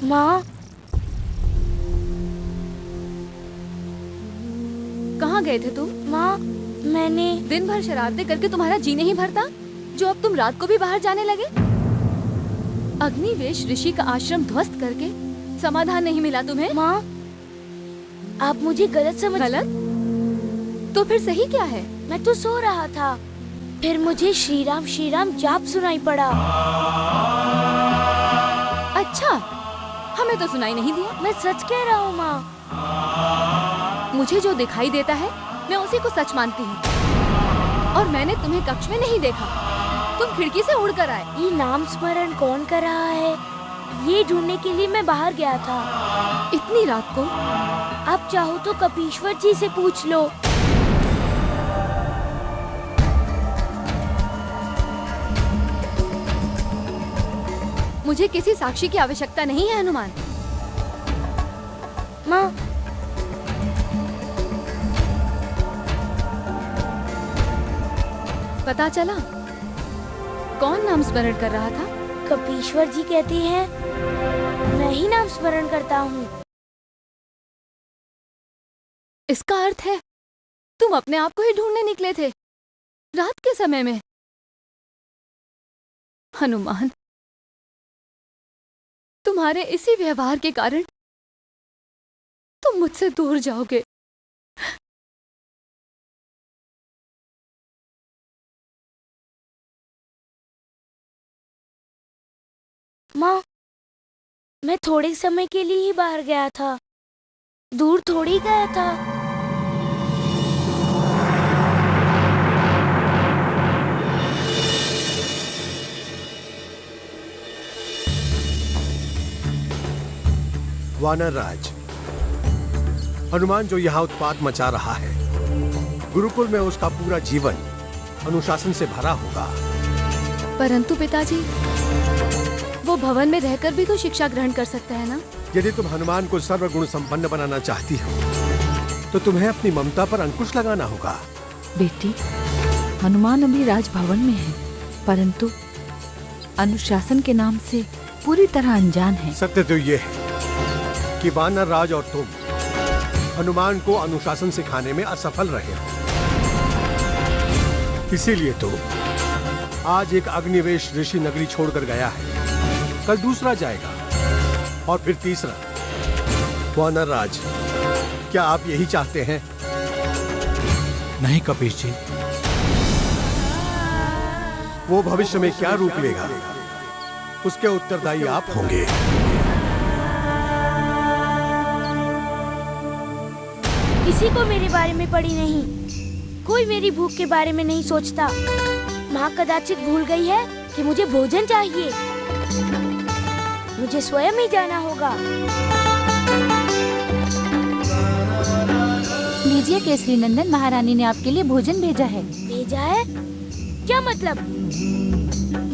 माँ, कहाँ गए थे तुम? माँ, मैंने दिन भर शरारतें करके तुम्हारा जी नहीं भरता, जो अब तुम रात को भी बाहर जाने लगे? अग्निवेश ऋषि का आश्रम ध्वस्त करके समाधान नहीं मिला तुम्हें? माँ, आप मुझे गलत समझ। गलत? तो फिर सही क्या है? मैं तो सो रहा था, फिर मुझे श्री राम जाप सुनाई पड़ा। अच्छा, हमें तो सुनाई नहीं दिया। मैं सच कह रहा हूँ माँ। मुझे जो दिखाई देता है मैं उसी को सच मानती हूँ। और मैंने तुम्हें कक्ष में नहीं देखा, तुम खिड़की से उड़कर आए। ये नाम स्मरण कौन कर रहा है, ये ढूंढने के लिए मैं बाहर गया था। इतनी रात को? आप चाहो तो कपीश्वर जी से पूछ लो। मुझे किसी साक्षी की आवश्यकता नहीं है हनुमान। माँ, पता चला कौन नाम स्मरण कर रहा था? कपीश्वर जी कहते हैं मैं ही नाम स्मरण करता हूँ। इसका अर्थ है तुम अपने आप को ही ढूंढने निकले थे रात के समय में। हनुमान, तुम्हारे इसी व्यवहार के कारण तुम मुझसे दूर जाओगे। माँ, मैं थोड़े समय के लिए ही बाहर गया था, दूर थोड़ी गया था। वानर राज, हनुमान जो यहाँ उत्पात मचा रहा है, गुरुकुल में उसका पूरा जीवन अनुशासन से भरा होगा। परंतु पिताजी, वो भवन में रहकर भी तो शिक्षा ग्रहण कर सकता है ना? यदि तुम हनुमान को सर्वगुण संपन्न बनाना चाहती हो तो तुम्हें अपनी ममता पर अंकुश लगाना होगा। बेटी, हनुमान अभी राजभवन में है, परंतु अनुशासन के नाम से पूरी तरह अनजान है। सत्य तो ये है कि वानर राज और तुम हनुमान को अनुशासन सिखाने में असफल रहे हो। इसीलिए तो आज एक अग्निवेश ऋषि नगरी छोड़कर गया है, कल दूसरा जाएगा और फिर तीसरा। वानर राज, क्या आप यही चाहते हैं? नहीं कपीश जी। वो भविष्य में क्या रूप लेगा, उसके उत्तरदायी आप होंगे। किसी को मेरे बारे में पड़ी नहीं, कोई मेरी भूख के बारे में नहीं सोचता। माँ कदाचित भूल गई है कि मुझे भोजन चाहिए। मुझे स्वयं ही जाना होगा। लीजिए केसरी नंदन, महारानी ने आपके लिए भोजन भेजा है। भेजा है? क्या मतलब?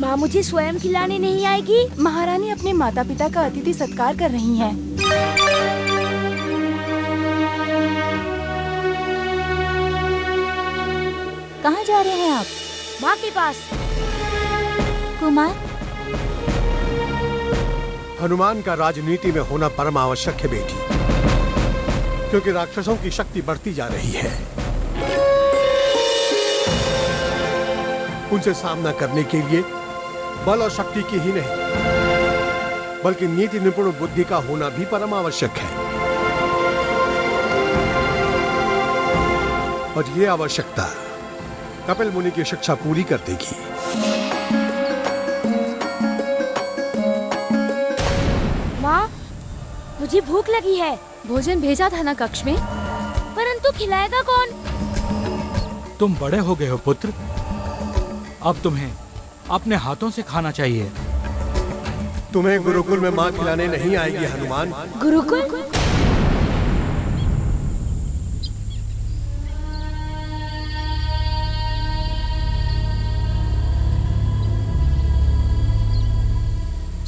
माँ मुझे स्वयं खिलाने नहीं आएगी? महारानी अपने माता पिता का अतिथि सत्कार कर रही हैं। कहाँ जा रहे हैं आप? माँ के पास। कुमार, हनुमान का राजनीति में होना परम आवश्यक है बेटी, क्योंकि राक्षसों की शक्ति बढ़ती जा रही है। उनसे सामना करने के लिए बल और शक्ति की ही नहीं, बल्कि नीति निपुण बुद्धि का होना भी परम आवश्यक है। और ये आवश्यकता कपिल मुनि की शिक्षा पूरी कर देगी। माँ, मुझे भूख लगी है। भोजन भेजा था ना कक्ष में? परंतु खिलाएगा कौन? तुम बड़े हो गए हो पुत्र, अब तुम्हें अपने हाथों से खाना चाहिए। तुम्हें गुरुकुल में माँ खिलाने नहीं आएगी हनुमान। गुरुकुल?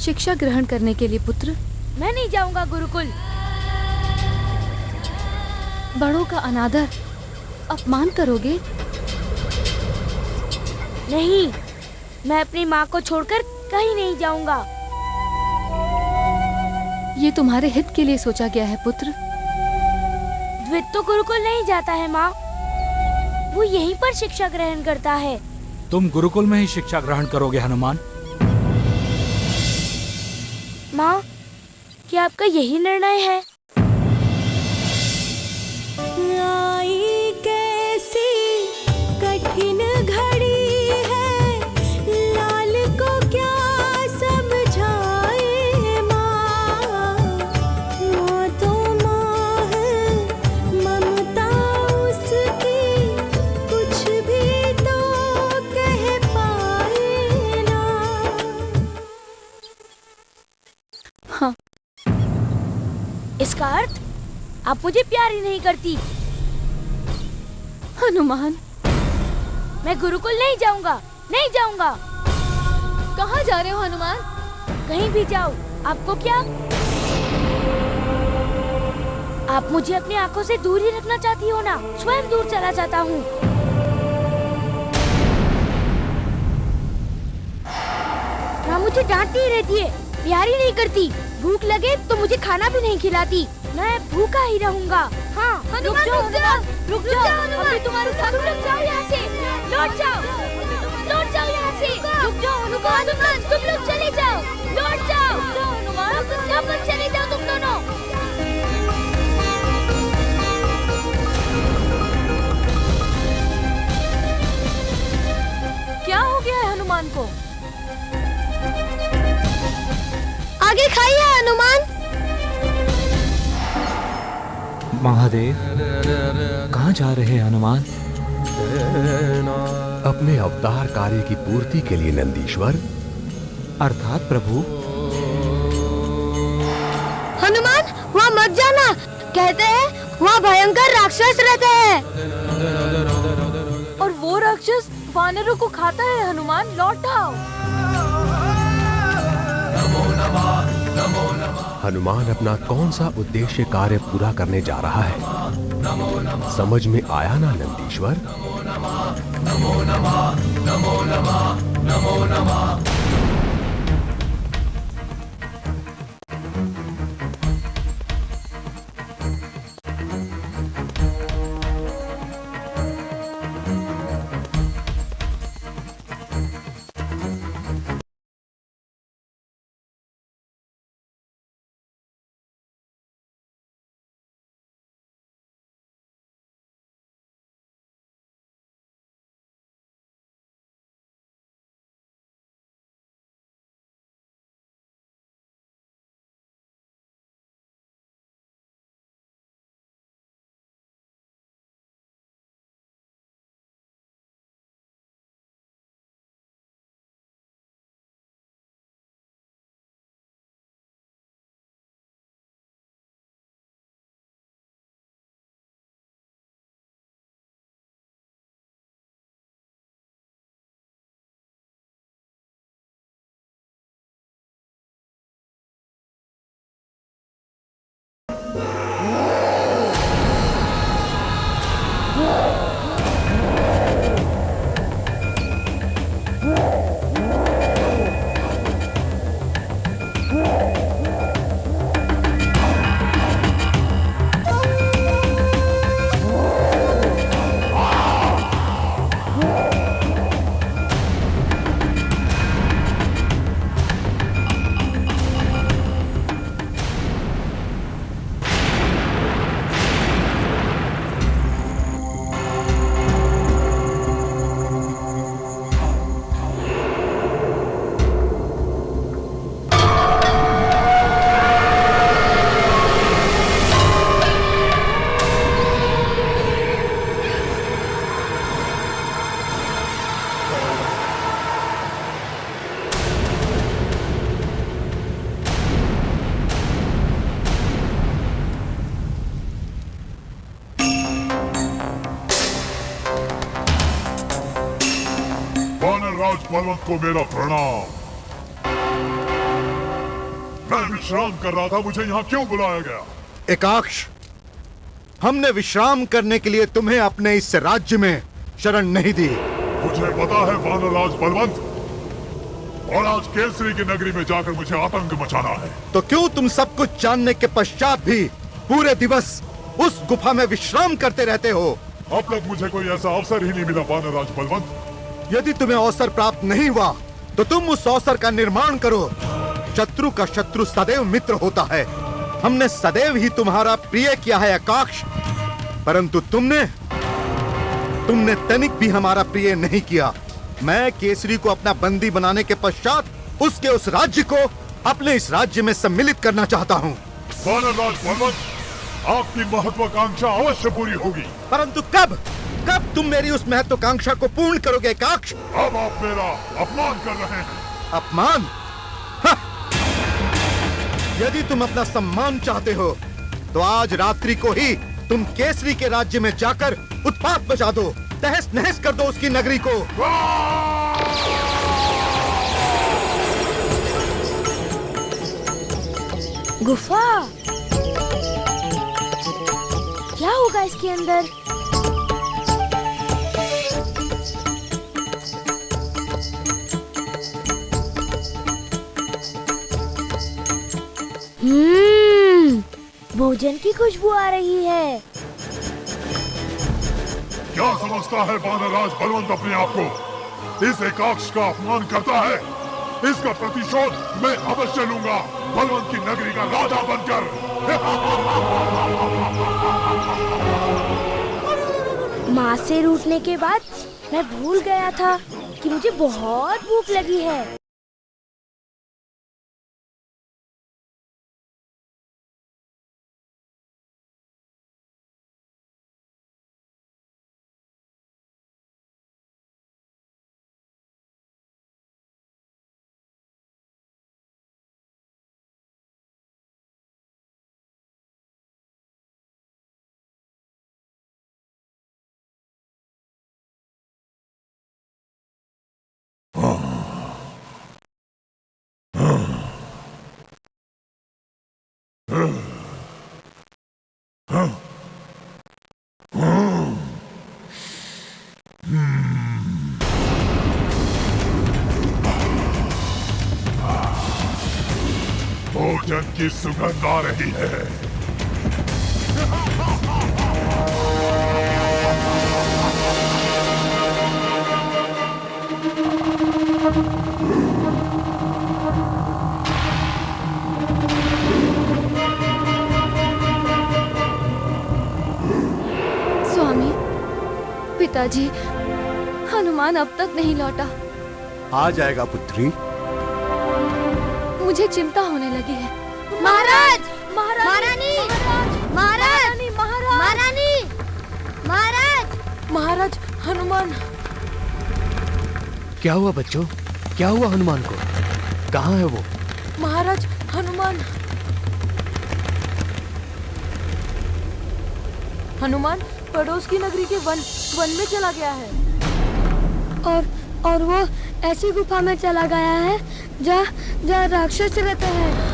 शिक्षा ग्रहण करने के लिए पुत्र? मैं नहीं जाऊंगा गुरुकुल। बड़ों का अनादर, अपमान करोगे? नहीं, मैं अपनी माँ को छोड़कर कहीं नहीं जाऊंगा। ये तुम्हारे हित के लिए सोचा गया है पुत्र। द्वित तो गुरुकुल नहीं जाता है माँ, वो यहीं पर शिक्षा ग्रहण करता है। तुम गुरुकुल में ही शिक्षा ग्रहण करोगे हनुमान? माँ, क्या आपका यही निर्णय है? आई कैसी कठिन घड़ी है, लाल को क्या समझाए माँ। माँ तो माँ है, ममता उसकी कुछ भी तो कह पाए ना। हाँ, इसका अर्थ आप मुझे प्यार ही नहीं करती। हनुमान, मैं गुरुकुल नहीं जाऊंगा, नहीं जाऊंगा। कहाँ जा रहे हो हनुमान? कहीं भी जाओ, आपको क्या? आप मुझे अपनी आंखों से दूर ही रखना चाहती हो ना? स्वयं दूर चला जाता हूँ। माँ मुझे डांटती ही रहती है, प्यार ही नहीं करती। भूख लगे तो मुझे खाना भी नहीं खिलाती। मैं भूखा ही रहूंगा। हाँ, रुक जाओ, रुक जाओ, अभी तुम्हारे साथ लौट जाओ यहाँ से, लौट जाओ यहाँ से, रुक जाओ हनुमान, तुम लोग चले जाओ, लौट जाओ हनुमान, वापस चले जाओ तुम दोनों। क्या हो गया है हनुमान को? आगे खाइए हनुमान। महादेव, कहाँ जा रहे हैं हनुमान? अपने अवतार कार्य की पूर्ति के लिए नंदीश्वर। अर्थात प्रभु। हनुमान, वहाँ मत जाना, कहते हैं वहाँ भयंकर राक्षस रहते हैं। और वो राक्षस वानरों को खाता है हनुमान, लौट आओ। हनुमान अपना कौन सा उद्देश्य कार्य पूरा करने जा रहा है, समझ में आया ना नंदीश्वर? वानरराज बलवंत को मेरा प्रणाम। मैं विश्राम कर रहा था, मुझे यहाँ क्यों बुलाया गया? एकाक्ष, हमने विश्राम करने के लिए तुम्हें अपने इस राज्य में शरण नहीं दी। मुझे पता है वानरराज बलवंत, और आज केसरी की नगरी में जाकर मुझे आतंक मचाना है। तो क्यों तुम सब कुछ जानने के पश्चात भी पूरे दिवस उस गुफा में विश्राम करते रहते हो? अब तक मुझे कोई ऐसा अवसर ही नहीं मिला वानरराज बलवंत। यदि तुम्हें अवसर प्राप्त नहीं हुआ तो तुम उस अवसर का निर्माण करो। शत्रु का शत्रु सदैव मित्र होता है। हमने सदैव ही तुम्हारा प्रिय किया है आकाश, परंतु तुमने तनिक भी हमारा प्रिय नहीं किया। मैं केसरी को अपना बंदी बनाने के पश्चात उसके उस राज्य को अपने इस राज्य में सम्मिलित करना चाहता हूँ। वानरराज बलवंत, आपकी महत्वाकांक्षा अवश्य पूरी होगी, परंतु कब तुम मेरी उस महत्वाकांक्षा को पूर्ण करोगे काक्ष? अब आप मेरा अपमान कर रहे हैं। अपमान? यदि तुम अपना सम्मान चाहते हो तो आज रात्रि को ही तुम केसरी के राज्य में जाकर उत्पात मचा दो, तहस नहस कर दो उसकी नगरी को। गुफा, क्या होगा इसके अंदर? भोजन की खुशबू आ रही है। क्या समझता है वानरराज बलवंत अपने आप को? इस एकाक्ष का अपमान करता है। इसका प्रतिशोध मैं अवश्य लूंगा, बलवंत की नगरी का राजा बनकर। माँ से रूठने के बाद मैं भूल गया था कि मुझे बहुत भूख लगी है। भोजन की सुगंध आ रही है। स्वामी, पिताजी, हनुमान अब तक नहीं लौटा। आ जाएगा पुत्री। मुझे चिंता होने लगी है। महाराज, महारानी, महाराज, महारानी, महाराज, हनुमान। क्या हुआ बच्चों? क्या हुआ हनुमान को? कहाँ है वो? महाराज, हनुमान। हनुमान पड़ोस की नगरी के वन में चला गया है। और वो ऐसी गुफा में चला गया है जहाँ राक्षस रहते हैं।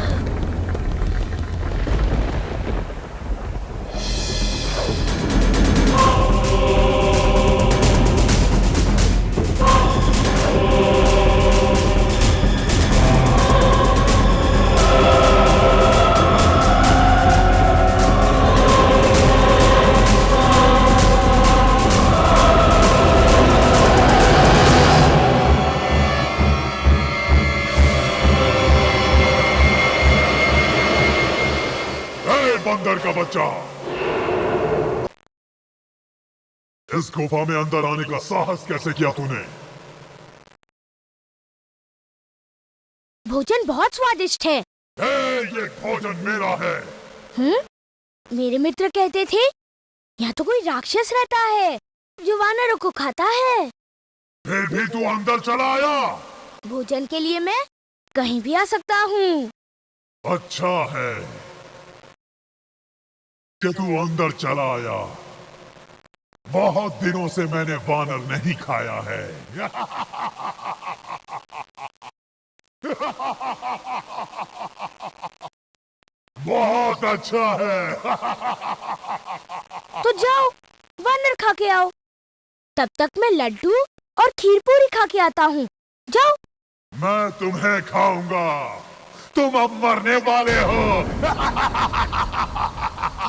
बंदर का बच्चा, इस गुफा में अंदर आने का साहस कैसे किया तूने? भोजन बहुत स्वादिष्ट है। ये भोजन मेरा है। मेरे मित्र कहते थे यहाँ तो कोई राक्षस रहता है जो वानरों को खाता है। फिर भी तू अंदर चला आया। भोजन के लिए मैं कहीं भी आ सकता हूँ। अच्छा है कि तू अंदर चला आया। बहुत दिनों से मैंने वानर नहीं खाया है। बहुत अच्छा है। तो जाओ वानर खा के आओ। तब तक मैं लड्डू और खीर पूरी खा के आता हूँ। जाओ। मैं तुम्हें खाऊंगा। तुम अब मरने वाले हो। क्या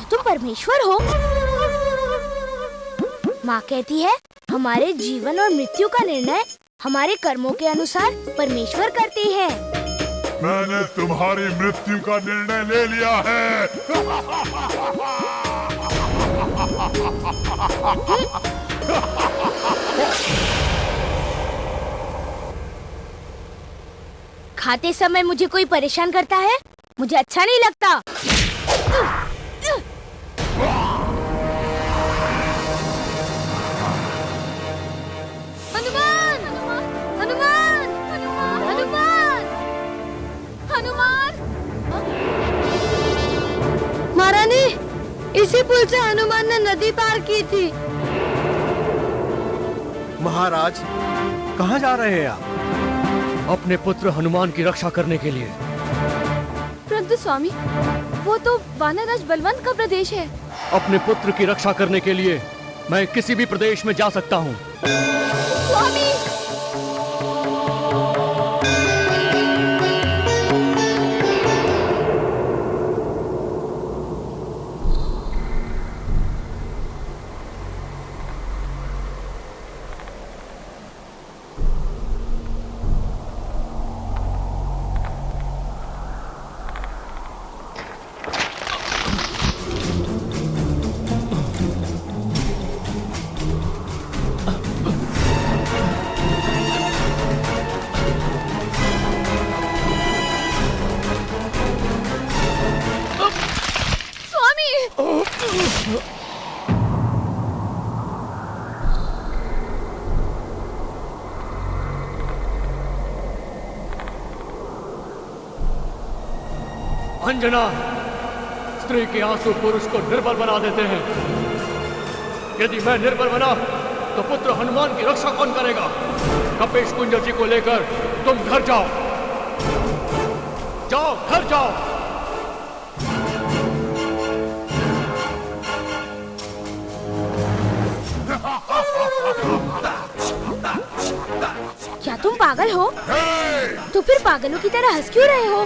तुम परमेश्वर हो? माँ कहती है हमारे जीवन और मृत्यु का निर्णय हमारे कर्मों के अनुसार परमेश्वर करते हैं। मैंने तुम्हारी मृत्यु का निर्णय ले लिया है। खाते समय मुझे कोई परेशान करता है, मुझे अच्छा नहीं लगता। हनुमान! हनुमान! हनुमान! हनुमान! महारानी, इसी पुल से हनुमान ने नदी पार की थी। महाराज, कहाँ जा रहे हैं आप? अपने पुत्र हनुमान की रक्षा करने के लिए। परंतु स्वामी, वो तो वानरराज बलवंत का प्रदेश है। अपने पुत्र की रक्षा करने के लिए मैं किसी भी प्रदेश में जा सकता हूँ। स्वामी! अंजना, स्त्री के आंसू पुरुष को निर्बल बना देते हैं। यदि मैं निर्बल बना तो पुत्र हनुमान की रक्षा कौन करेगा? कपेश कुंजर जी को लेकर तुम घर जाओ। जाओ, घर जाओ। क्या तुम पागल हो? तो फिर पागलों की तरह हंस क्यों रहे हो?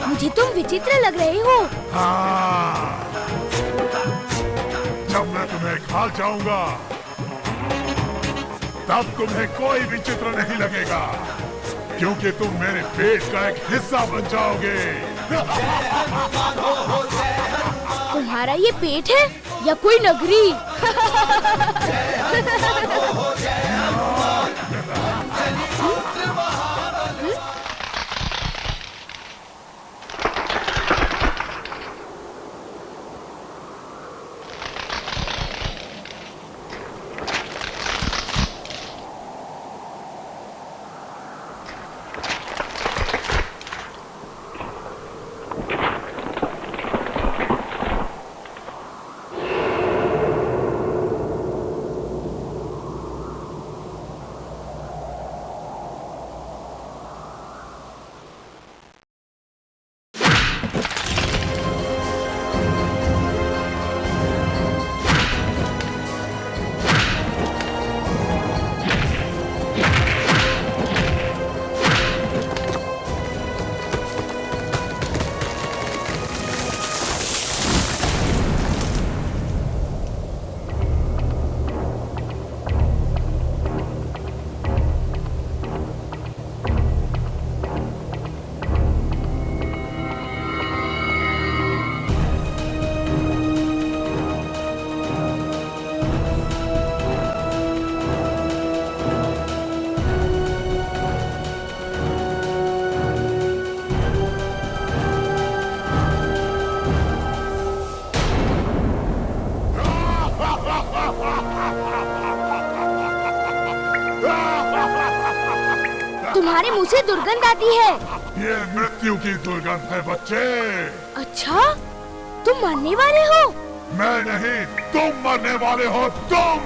मुझे तुम विचित्र लग रहे हो। हाँ। जब मैं तुम्हें खा जाऊंगा तब तुम्हें कोई विचित्र नहीं लगेगा, क्योंकि तुम मेरे पेट का एक हिस्सा बन जाओगे। तुम्हारा ये पेट है या कोई नगरी? तुम्हारे मुंह से दुर्गंध आती है। ये मृत्यु की दुर्गंध है बच्चे। अच्छा, तुम मरने वाले हो? मैं नहीं, तुम मरने वाले हो। तुम।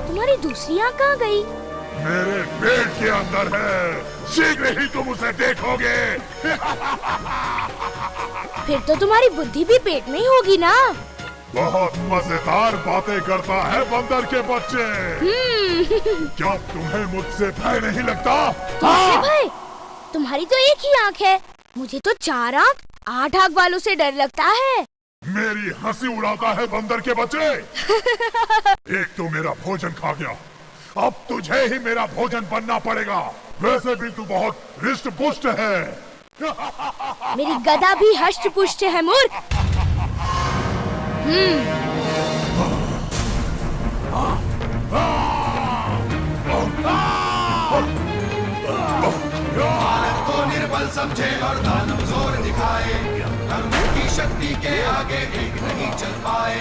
तुम्हारी दूसरी आँख कहाँ गई? मेरे पेट के अंदर है, शीघ्र ही तुम उसे देखोगे। फिर तो तुम्हारी बुद्धि भी पेट में ही होगी ना? बहुत मजेदार बातें करता है बंदर के बच्चे। क्या तुम्हें मुझसे भय नहीं लगता? तुमसे भय? तुम्हारी तो एक ही आँख है, मुझे तो 4 आँख 8 आँख वालों से डर लगता है। मेरी हंसी उड़ाता है बंदर के बच्चे। एक तो मेरा भोजन खा गया, अब तुझे ही मेरा भोजन बनना पड़ेगा। वैसे भी तू बहुत हृष्ट पुष्ट है। मेरी गदा भी हष्ट पुष्ट है मूर्ख। भारत को निर्बल समझे और दानव जोर दिखाए, कर्म की शक्ति के आगे एक नहीं चल पाए।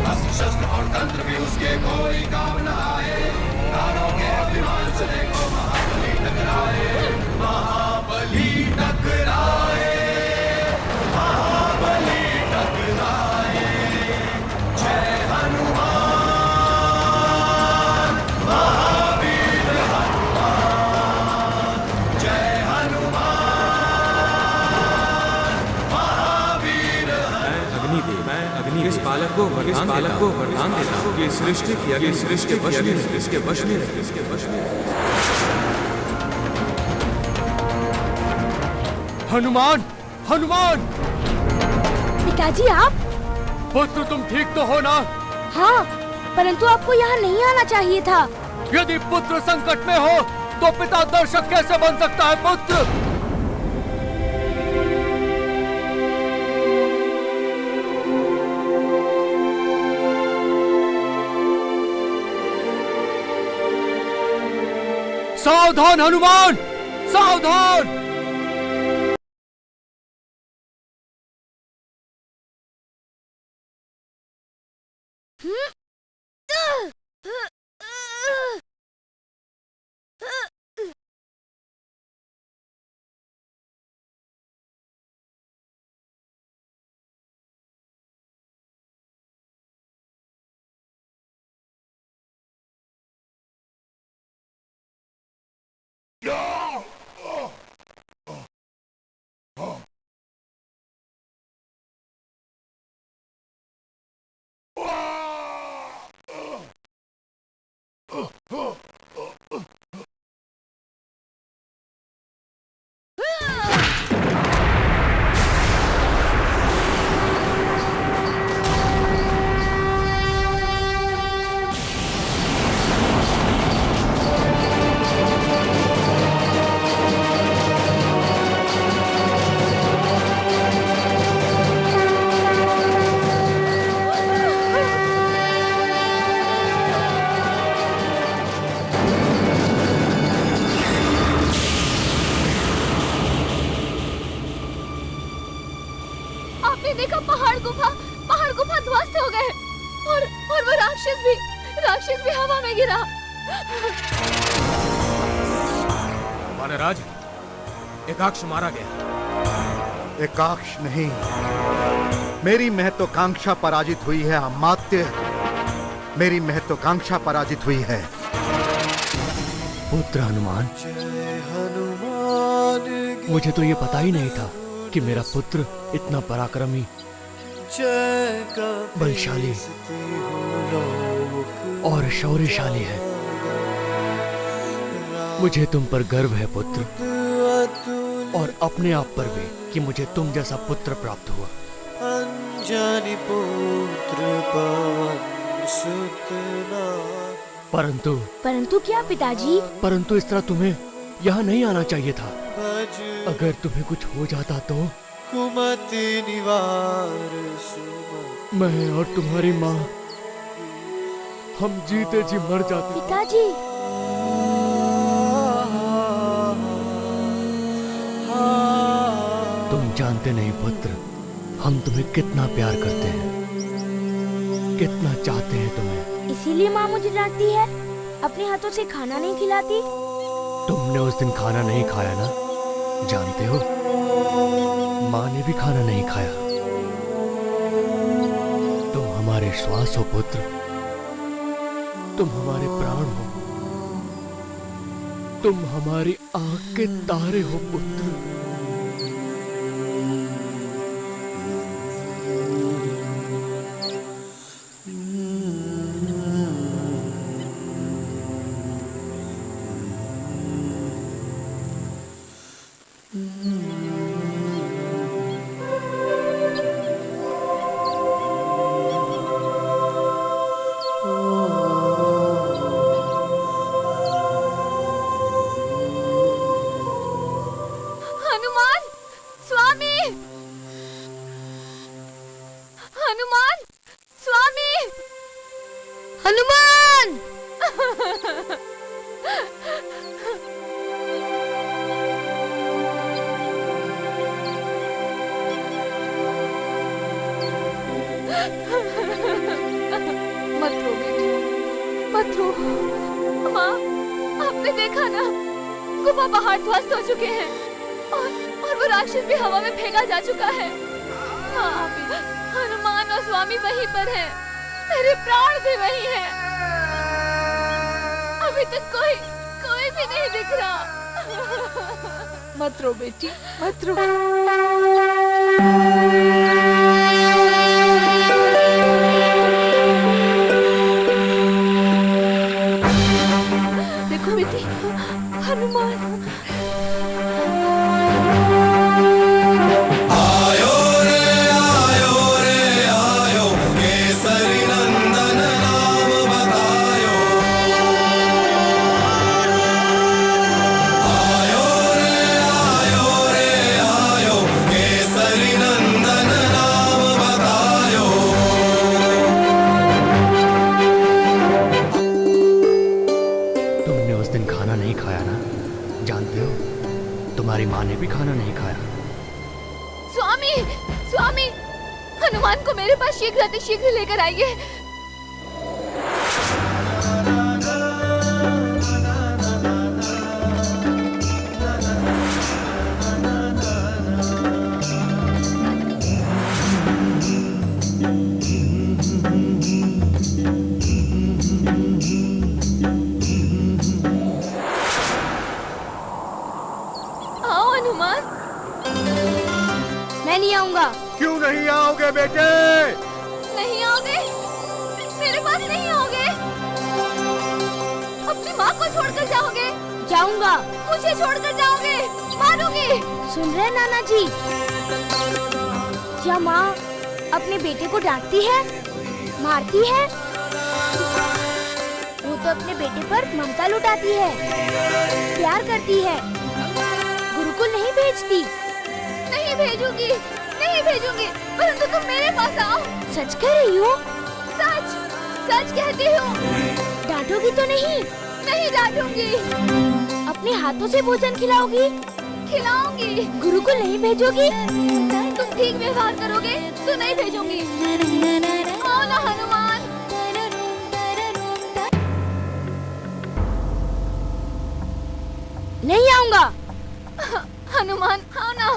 अस्त्र शस्त्र और तंत्र भी उसके कोई काम न आए। दानों के अभिमान से देखो महाबली टकराए, महाबली टकराए, महाबली टकराए। जय हनुमान महावीर हनुमान, जय हनुमान महावीर। मैं अग्नि इस बालक को वरदान देता हूँ। ये सृष्टि की अग्नि सृष्टि के वश में रहे। हनुमान, हनुमान! पिताजी आप? पुत्र तुम ठीक तो हो ना? हाँ, परंतु आपको यहाँ नहीं आना चाहिए था। यदि पुत्र संकट में हो तो पिता दर्शक कैसे बन सकता है पुत्र? सावधान हनुमान, सावधान! आपने देखा पहाड़ गुफा ध्वस्त हो गए और वो राक्षस भी हवा में गिरा। महाराज, एकाक्ष मारा गया। एकाक्ष नहीं, मेरी महत्वाकांक्षा पराजित हुई है अमात्य, मेरी महत्वाकांक्षा पराजित हुई है। पुत्र हनुमान, मुझे तो ये पता ही नहीं था कि मेरा पुत्र इतना पराक्रमी, बलशाली और शौर्यशाली है। मुझे तुम पर गर्व है पुत्र, और अपने आप पर भी कि मुझे तुम जैसा पुत्र प्राप्त हुआ। अंजनी पुत्र पवन सुत परंतु क्या पिताजी? परंतु इस तरह तुम्हें यहाँ नहीं आना चाहिए था। अगर तुम्हें कुछ हो जाता तो कुमति निवार सुमति। मैं और तुम्हारी माँ हम जीते जी मर जाते। पिताजी, तुम जानते नहीं पुत्र, हम तुम्हें कितना प्यार करते हैं, कितना चाहते हैं तुम्हें। इसीलिए माँ मुझे डांटती है, अपने हाथों से खाना नहीं खिलाती। तुमने उस दिन खाना नहीं खाया ना, जानते हो माँ ने भी खाना नहीं खाया। तुम हमारे श्वास हो पुत्र, तुम हमारे प्राण हो, तुम हमारी आंख के तारे हो पुत्र। मत रो बेटी, मत रो। माँ, आपने देखा ना, गुफा पहाड़ ध्वस्त हो चुके हैं और वो राक्षस भी हवा में फेंका जा चुका है। हाँ, हनुमान और स्वामी वहीं पर हैं, मेरे प्राण भी वहीं हैं। अभी तक कोई भी नहीं दिख रहा। मत रो बेटी, मत रो। देखो बेटी, हनुमान। तुम्हारी माँ ने भी खाना नहीं खाया। स्वामी, हनुमान को मेरे पास शीघ्र लेकर आइए। मैं नहीं आऊंगा। क्यों नहीं आओगे बेटे? नहीं आओगे? मेरे पास नहीं आओगे? अपनी माँ को छोड़कर जाओगे? जाऊंगा। मुझे छोड़कर जाओगे? मारूंगी। सुन रहे नाना जी, क्या माँ अपने बेटे को डांटती है, मारती है? वो तो अपने बेटे पर ममता लुटाती है, प्यार करती है, गुरुकुल नहीं भेजती। नहीं भेजूंगी, परंतु तुम मेरे पास आओ। सच कह रही हो? सच कहती हूँ। डांटोगी तो नहीं? नहीं डांटूंगी। अपने हाथों से भोजन खिलाओगी? खिलाऊंगी। गुरुकुल नहीं भेजोगी? तुम ठीक व्यवहार करोगे तो नहीं भेजूंगी। आओ ना हनुमान। नहीं आऊंगा। हनुमान, आओ ना।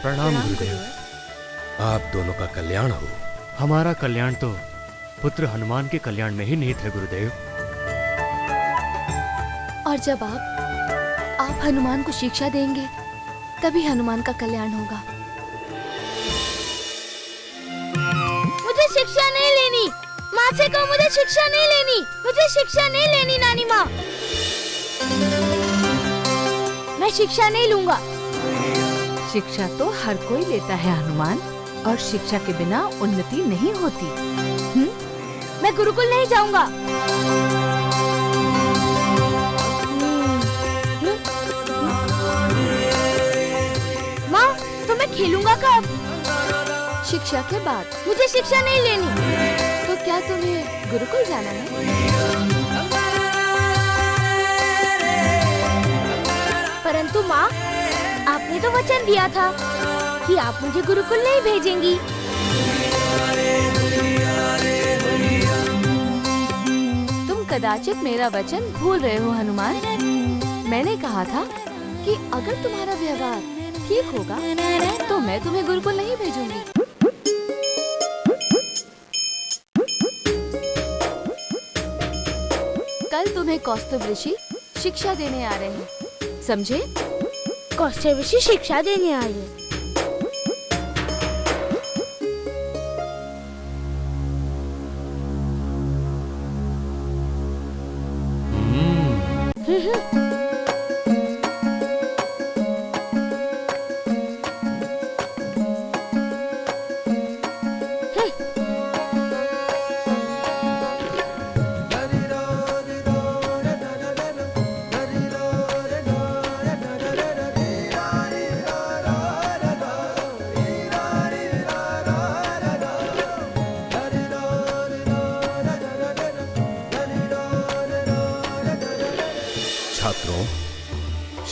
प्रणाम गुरुदेव। आप दोनों का कल्याण हो। हमारा कल्याण तो पुत्र हनुमान के कल्याण में ही निहित है गुरुदेव। और जब आप हनुमान को शिक्षा देंगे तभी हनुमान का कल्याण होगा। मुझे शिक्षा नहीं लेनी, माँ से कहो मुझे शिक्षा नहीं लेनी, मुझे शिक्षा नहीं लेनी नानी माँ। मैं शिक्षा नहीं लूंगा। शिक्षा तो हर कोई लेता है हनुमान, और शिक्षा के बिना उन्नति नहीं होती। मैं गुरुकुल नहीं जाऊंगा। माँ तो मैं खेलूंगा कब? शिक्षा के बाद। मुझे शिक्षा नहीं लेनी। तो क्या तुम्हें गुरुकुल जाना है? परंतु माँ, आपने तो वचन दिया था कि आप मुझे गुरुकुल नहीं भेजेंगी। तुम कदाचित मेरा वचन भूल रहे हो हनुमान। मैंने कहा था कि अगर तुम्हारा व्यवहार ठीक होगा तो मैं तुम्हें गुरुकुल नहीं भेजूंगी। कल तुम्हें कौस्तुभ ऋषि शिक्षा देने आ रहे हैं, समझे? कौस्तुभ ऋषि शिक्षा देने आए हैं।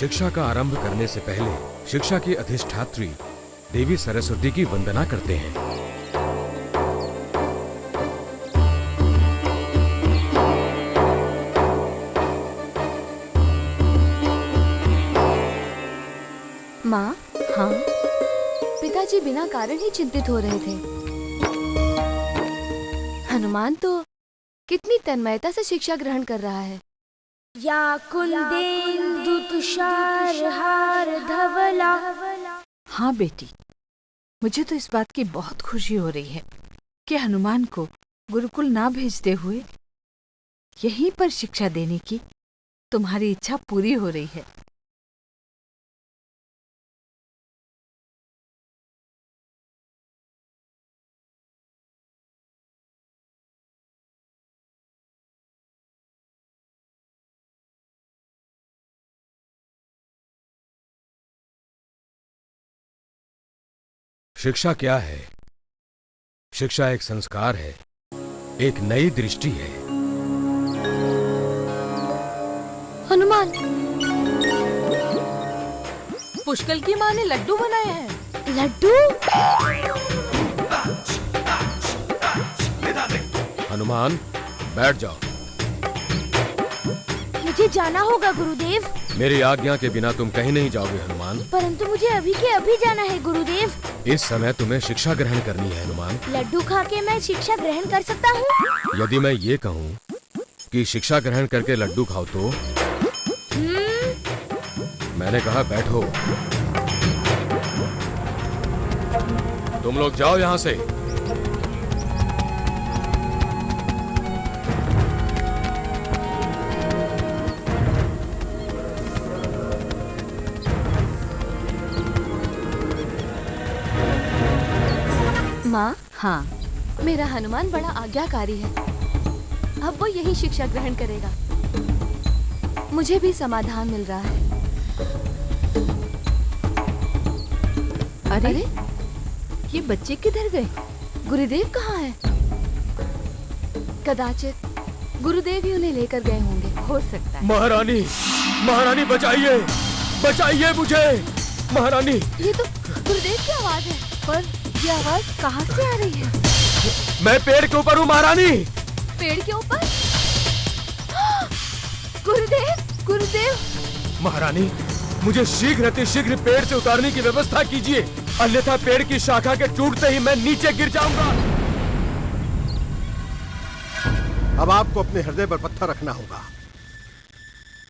शिक्षा का आरंभ करने से पहले शिक्षा की अधिष्ठात्री देवी सरस्वती की वंदना करते हैं। माँ, हाँ, पिताजी बिना कारण ही चिंतित हो रहे थे। हनुमान तो कितनी तन्मयता से शिक्षा ग्रहण कर रहा है। या कुंदेन्दु तुषार हार धवला। हाँ बेटी, मुझे तो इस बात की बहुत खुशी हो रही है कि हनुमान को गुरुकुल ना भेजते हुए यहीं पर शिक्षा देने की तुम्हारी इच्छा पूरी हो रही है। शिक्षा क्या है? शिक्षा एक संस्कार है, एक नई दृष्टि है। हनुमान, पुष्कल की माँ ने लड्डू बनाए हैं। लड्डू? हनुमान, बैठ जाओ। मुझे जाना होगा गुरुदेव। मेरी आज्ञा के बिना तुम कहीं नहीं जाओगे हनुमान। परंतु मुझे अभी के अभी जाना है गुरुदेव। इस समय तुम्हें शिक्षा ग्रहण करनी है हनुमान। लड्डू खा के मैं शिक्षा ग्रहण कर सकता हूँ? यदि मैं ये कहूँ कि शिक्षा ग्रहण करके लड्डू खाओ तो? मैंने कहा बैठो। तुम लोग जाओ यहाँ से। माँ, हाँ, मेरा हनुमान बड़ा आज्ञाकारी है। अब वो यही शिक्षा ग्रहण करेगा। मुझे भी समाधान मिल रहा है। अरे ये बच्चे किधर गए? गुरुदेव कहाँ हैं? कदाचित गुरुदेव ही उन्हें लेकर गए होंगे। हो सकता है। महारानी, महारानी बचाइए, बचाइए मुझे, महारानी। ये तो गुरुदेव की आवाज है। पर ये आवाज कहाँ से आ रही है? मैं पेड़ के ऊपर हूँ महारानी। पेड़ के ऊपर? गुरुदेव, गुरुदेव। महारानी, मुझे शीघ्र अतिशीघ्र पेड़ से उतारने की व्यवस्था कीजिए, अन्यथा पेड़ की शाखा के टूटते ही मैं नीचे गिर जाऊंगा। अब आपको अपने हृदय पर पत्थर रखना होगा।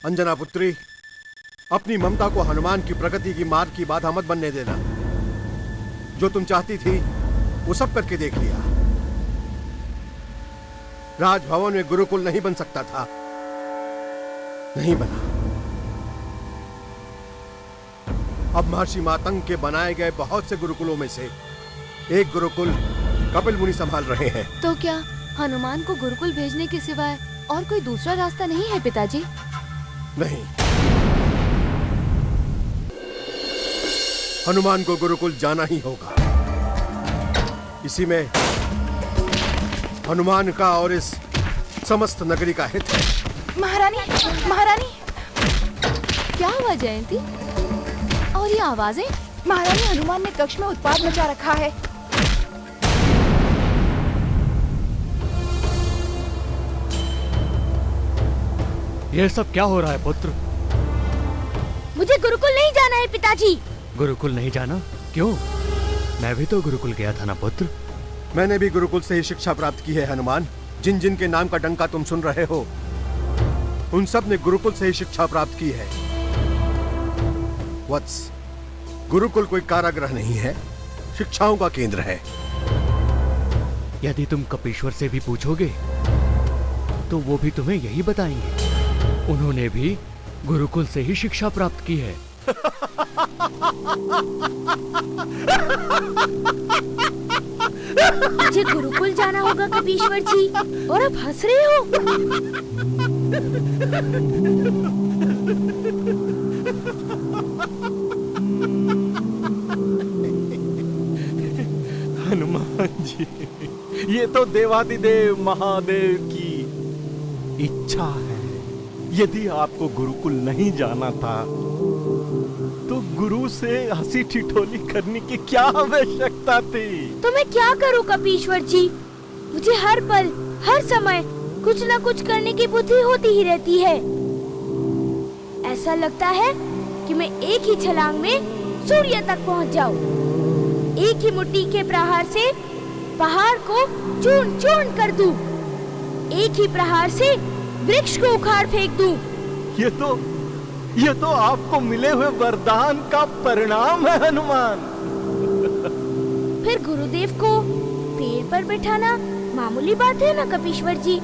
अंजना पुत्री, अपनी ममता को हनुमान की प्रगति की मार्ग की बाधा मत बनने देना। जो तुम चाहती थी वो सब करके देख लिया। राजभवन में गुरुकुल नहीं बन सकता था, नहीं बना। अब महर्षि मातंग के बनाए गए बहुत से गुरुकुलों में से एक गुरुकुल कपिल मुनि संभाल रहे हैं। तो क्या हनुमान को गुरुकुल भेजने के सिवाय और कोई दूसरा रास्ता नहीं है पिताजी? नहीं, हनुमान को गुरुकुल जाना ही होगा। इसी में हनुमान का और इस समस्त नगरी का हित है। महारानी, महारानी, क्या हुआ जयंती? और ये आवाजें? महारानी, हनुमान ने कक्ष में उत्पात मचा रखा है। यह सब क्या हो रहा है पुत्र? मुझे गुरुकुल नहीं जाना है पिताजी। गुरुकुल नहीं जाना? क्यों? मैं भी तो गुरुकुल गया था ना पुत्र। मैंने भी गुरुकुल से ही शिक्षा प्राप्त की है हनुमान। जिन जिन के नाम का डंका तुम सुन रहे हो, उन सब ने गुरुकुल से ही शिक्षा प्राप्त की है। वत्स, गुरुकुल कोई कारागृह नहीं है, शिक्षाओं का केंद्र है। यदि तुम कपीश्वर से भी पूछोगे तो वो भी तुम्हें यही बताएंगे। उन्होंने भी गुरुकुल से ही शिक्षा प्राप्त की है। मुझे गुरुकुल जाना होगा कपीश्वर जी, और अब हंस रहे हो। हनुमान जी, ये तो देवादिदेव महादेव की इच्छा है। यदि आपको गुरुकुल नहीं जाना था तो गुरु से हंसी ठिठोली करने की क्या आवश्यकता थी? तो मैं क्या करूं कपीश्वर जी? मुझे हर पल, हर समय कुछ न कुछ करने की बुद्धि होती ही रहती है। ऐसा लगता है कि मैं एक ही छलांग में सूर्य तक पहुंच जाऊं। एक ही मुट्ठी के प्रहार से पहाड़ को चूर्ण चूर्ण कर दूं। एक ही प्रहार से वृक्ष को उखाड़ फेंक दूं। ये तो आपको मिले हुए वरदान का परिणाम है हनुमान। फिर गुरुदेव को पेड़ पर बैठाना मामूली बात है ना कपीश्वर जी?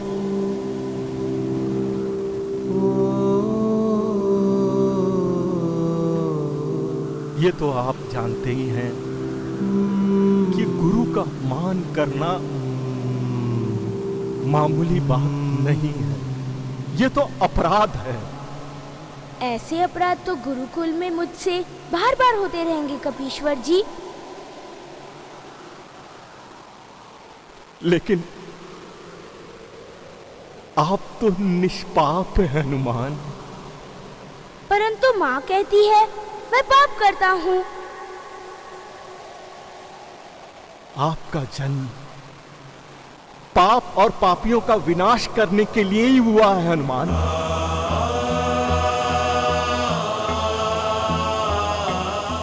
ये तो आप जानते ही हैं कि गुरु का मान करना मामूली बात नहीं है, ये तो अपराध है। ऐसे अपराध तो गुरुकुल में मुझसे बार बार होते रहेंगे कपीश्वर जी। लेकिन आप तो निष्पाप हैं हनुमान। परंतु माँ कहती है मैं पाप करता हूँ। आपका जन्म पाप और पापियों का विनाश करने के लिए ही हुआ है हनुमान।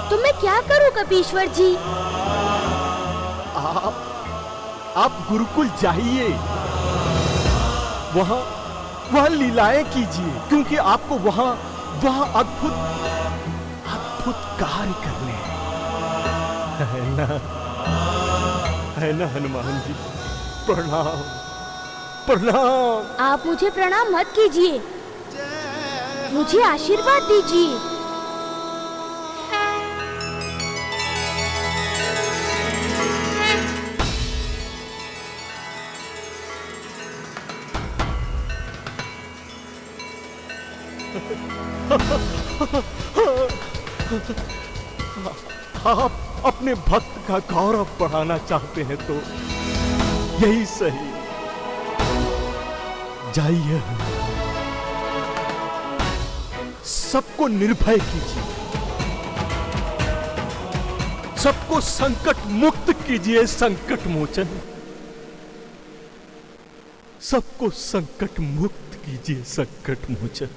तो मैं क्या करूं कपीश्वर जी? आप गुरुकुल जाइए, वहां लीलाएं कीजिए, क्योंकि आपको वहां अद्भुत कार्य करने हैं। है ना हनुमान जी? प्रणाम प्रणाम। आप मुझे प्रणाम मत कीजिए, मुझे आशीर्वाद दीजिए। आप अपने भक्त का गौरव बढ़ाना चाहते हैं तो यही सही। जाइए, सबको निर्भय कीजिए, सबको संकट मुक्त कीजिए। संकट मोचन, सबको संकट मुक्त कीजिए। संकट मोचन।